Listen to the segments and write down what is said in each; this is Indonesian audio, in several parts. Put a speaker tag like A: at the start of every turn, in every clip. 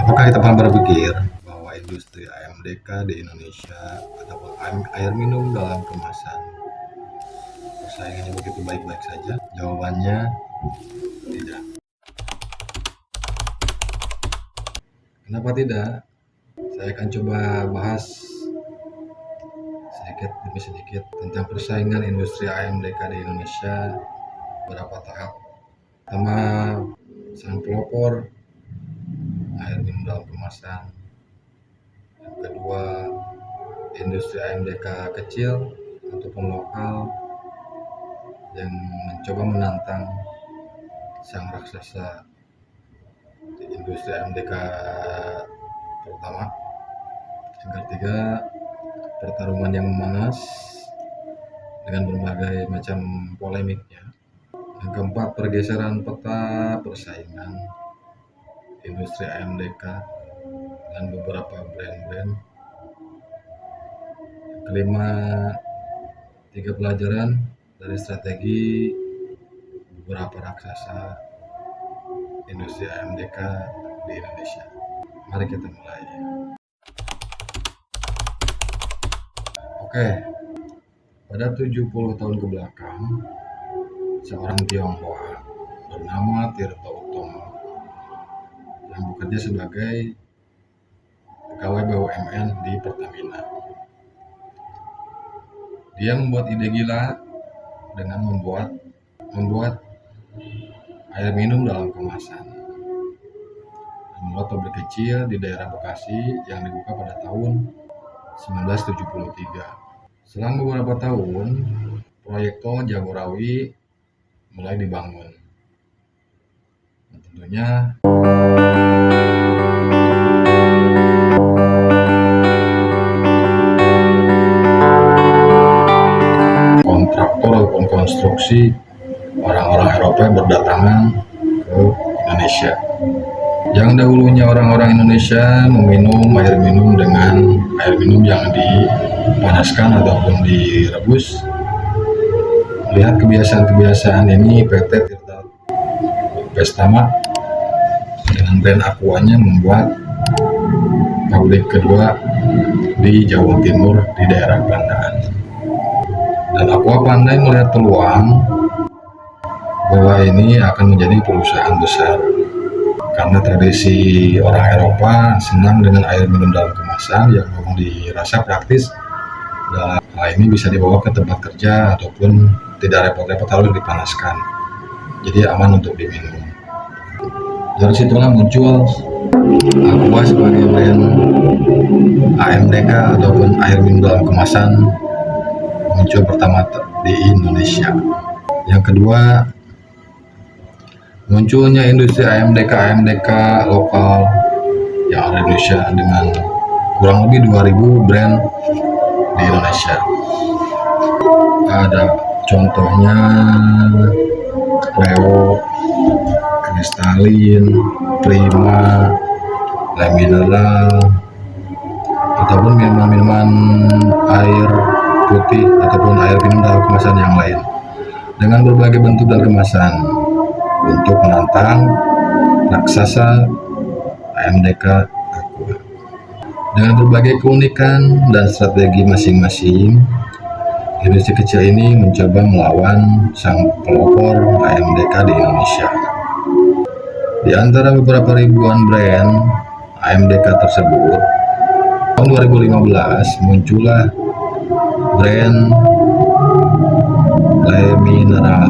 A: Apakah kita pernah berpikir bahwa industri AMDK di Indonesia ataupun air minum dalam kemasan persaingannya begitu baik-baik saja? Jawabannya tidak. Kenapa tidak? Saya akan coba bahas sedikit demi sedikit tentang persaingan industri AMDK di Indonesia, beberapa tahap. Pertama, sang pelopor air minum dalam kemasan. Yang kedua, industri AMDK kecil ataupun lokal yang mencoba menantang sang raksasa di industri AMDK pertama. Yang ketiga, pertarungan yang memanas dengan berbagai macam polemiknya. Yang keempat, pergeseran peta persaingan industri AMDK dan beberapa brand-brand. Yang kelima, 3 pelajaran dari strategi beberapa raksasa industri AMDK di Indonesia. Mari kita mulai. Oke, pada 70 tahun ke belakang, seorang Tionghoa bernama Tirta Utomo yang bekerja sebagai pegawai BUMN di Pertamina. Dia membuat ide gila dengan membuat air minum dalam kemasan. Membuat pabrik kecil di daerah Bekasi yang dibuka pada tahun 1973. Selang beberapa tahun, proyek tol Jagorawi mulai dibangun. Dan tentunya kontraktor ataupun konstruksi orang-orang Eropa berdatangan ke Indonesia. Yang dahulunya orang-orang Indonesia meminum air minum dengan air minum yang dipanaskan ataupun direbus. Melihat kebiasaan-kebiasaan ini, PT Tirta Pestama dengan brand Aquanya membuat pabrik kedua di Jawa Timur di daerah Pandaan. Dan Aqua pandai melihat peluang bahwa ini akan menjadi perusahaan besar. Karena tradisi orang Eropa senang dengan air minum dalam kemasan yang memang dirasa praktis dan hal ini bisa dibawa ke tempat kerja ataupun tidak repot-repot harus dipanaskan, jadi aman untuk diminum. Dari situlah muncul Aqua sebagai brand AMDK ataupun air minum dalam kemasan muncul pertama di Indonesia. Yang kedua, munculnya industri AMDK lokal yang ada di Indonesia dengan kurang lebih 2000 brand di Indonesia. Ada contohnya Leo, Kristalin, Prima, Le Mineral, ataupun minuman air putih ataupun air minum dalam kemasan yang lain dengan berbagai bentuk dan kemasan untuk menantang raksasa AMDK Aqua. Dengan berbagai keunikan dan strategi masing-masing, industri kecil ini mencoba melawan sang pelopor AMDK di Indonesia. Di antara beberapa ribuan brand AMDK tersebut, tahun 2015 muncullah brand Le Mineral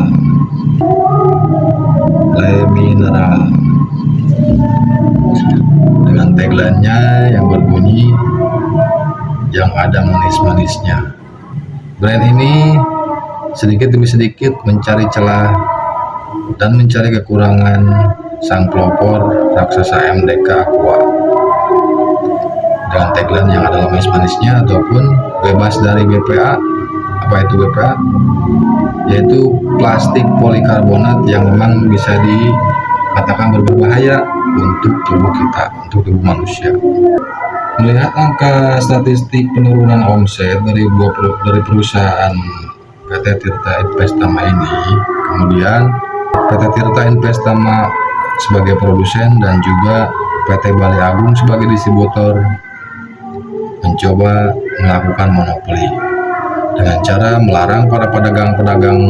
A: dengan tagline-nya yang berbunyi yang ada manis-manisnya. Brand ini sedikit demi sedikit mencari celah dan mencari kekurangan sang pelopor raksasa AMDK Aqua dengan tagline yang adalah manis-manisnya ataupun bebas dari BPA. Apa itu BPA? Yaitu plastik polikarbonat yang memang bisa dikatakan berbahaya untuk tubuh kita, untuk tubuh manusia. Melihat angka statistik penurunan omset dari perusahaan PT Tirta Investama ini, kemudian PT Tirta Investama sebagai produsen dan juga PT Bali Agung sebagai distributor mencoba melakukan monopoli dengan cara melarang para pedagang-pedagang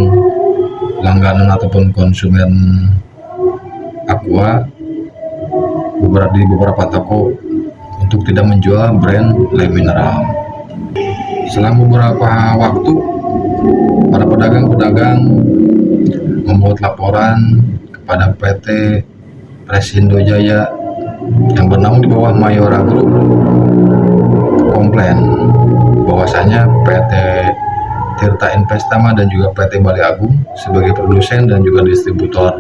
A: langganan ataupun konsumen Aqua di beberapa toko untuk tidak menjual brand Le Mineral. Selama beberapa waktu, para pedagang-pedagang membuat laporan kepada PT Presindo Jaya yang bernaung di bawah Mayora Group, komplain bahwasanya PT Tirta Investama dan juga PT Bali Agung sebagai produsen dan juga distributor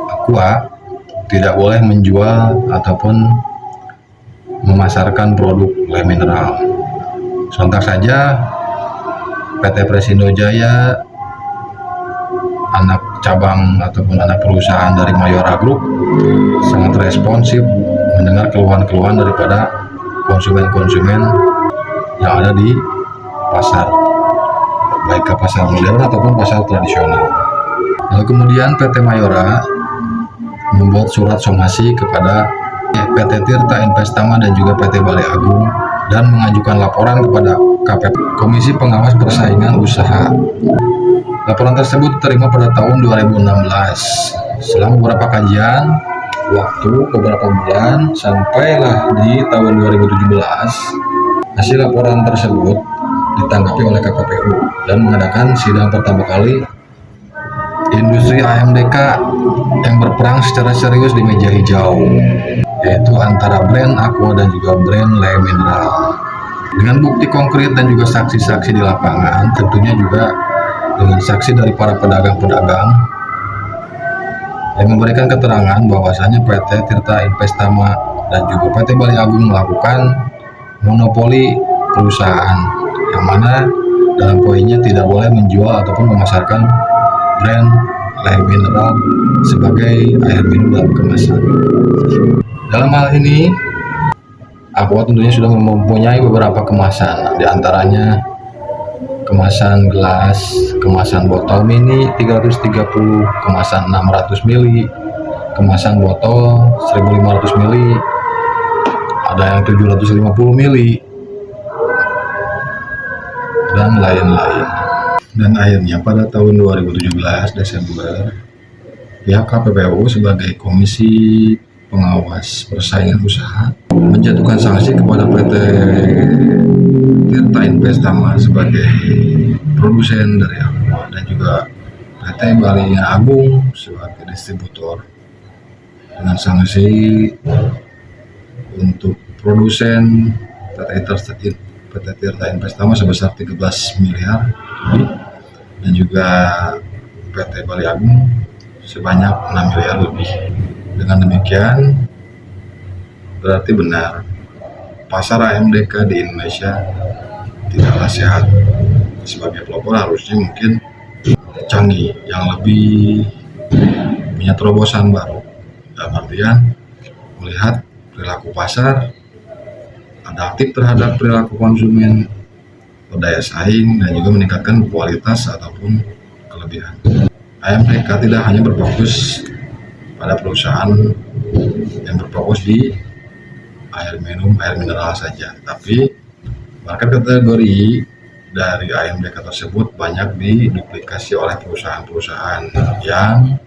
A: Aqua tidak boleh menjual ataupun memasarkan produk Le Mineral. Sontak saja PT Presindo Jaya, anak cabang ataupun anak perusahaan dari Mayora Group, sangat responsif mendengar keluhan-keluhan daripada konsumen-konsumen yang ada di pasar, baik ke pasar modern ataupun pasar tradisional. Lalu kemudian PT Mayora membuat surat somasi kepada PT Tirta Investama dan juga PT Bali Agung dan mengajukan laporan kepada KPP, Komisi Pengawas Persaingan Usaha. Laporan tersebut diterima pada tahun 2016. Selama beberapa kajian waktu beberapa bulan, sampailah di tahun 2017 hasil laporan tersebut ditanggapi oleh KPPU dan mengadakan sidang pertama kali industri AMDK yang berperang secara serius di meja hijau, yaitu antara brand Aqua dan juga brand Le Mineral. Dengan bukti konkret dan juga saksi-saksi di lapangan, tentunya juga dengan saksi dari para pedagang-pedagang yang memberikan keterangan bahwasanya PT Tirta Investama dan juga PT Bali Agung melakukan monopoli perusahaan, yang mana dalam poinnya tidak boleh menjual ataupun memasarkan brand Le Mineral sebagai air minum dalam kemasan. Dalam hal ini, Aqua tentunya sudah mempunyai beberapa kemasan, diantaranya kemasan gelas, kemasan botol mini 330, kemasan 600 ml, kemasan botol 1500 ml, ada yang 750 ml, dan lain-lain. Dan akhirnya pada tahun 2017 Desember, pihak KPPU sebagai Komisi Pengawas Persaingan Usaha menjatuhkan sanksi kepada PT Tirta Investama sebagai produsen dari Aqua dan juga PT Bali Agung sebagai distributor, dengan sanksi untuk produsen PT Tirta Investama sebesar 13 miliar dan juga PT Bali Agung sebanyak 6 miliar lebih. Dengan demikian berarti benar pasar AMDK di Indonesia tidaklah sehat. Sebagai pelopor harusnya mungkin canggih, yang lebih punya terobosan baru, dalam artian melihat perilaku pasar, adaptif terhadap perilaku konsumen, berdaya saing, dan juga meningkatkan kualitas ataupun kelebihan. AMDK tidak hanya berfokus pada perusahaan yang berfokus di air minum, air mineral saja, tapi market kategori dari AMDK tersebut banyak diduplikasi oleh perusahaan-perusahaan yang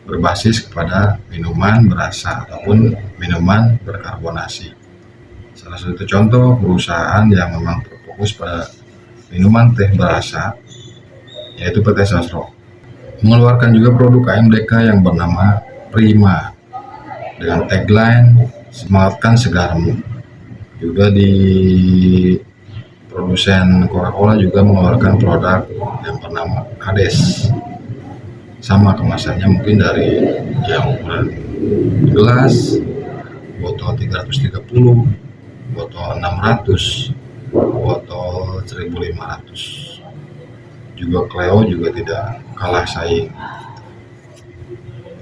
A: berbasis kepada minuman berasa ataupun minuman berkarbonasi. Salah satu contoh perusahaan yang memang berfokus pada minuman teh berasa yaitu PT Sasro, mengeluarkan juga produk AMDK yang bernama Prima dengan tagline semangatkan segarmu. Juga di produsen Coca-Cola juga mengeluarkan produk yang bernama Hades, sama kemasannya mungkin dari yang ukuran gelas, botol 330, botol 600, botol 1500. Juga Cleo juga tidak kalah saing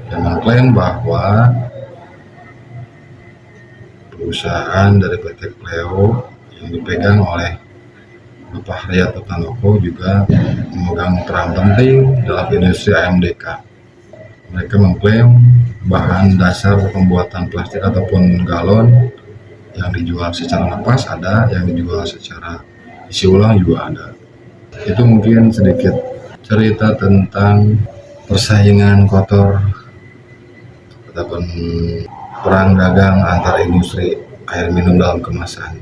A: dan mengklaim bahwa perusahaan dari PT Cleo yang dipegang oleh Bapak Haryat Tanoko juga memegang peran penting dalam industri AMDK. Mereka mengklaim bahan dasar pembuatan plastik ataupun galon yang dijual secara lepas ada, yang dijual secara isi ulang juga ada. Itu mungkin sedikit cerita tentang persaingan kotor ataupun perang dagang antar industri air minum dalam kemasan.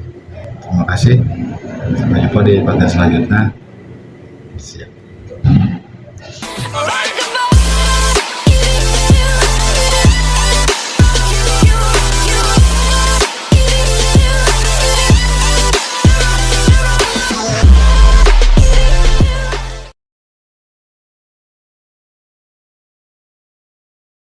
A: Terima kasih. Sampai jumpa di podcast selanjutnya. Siap.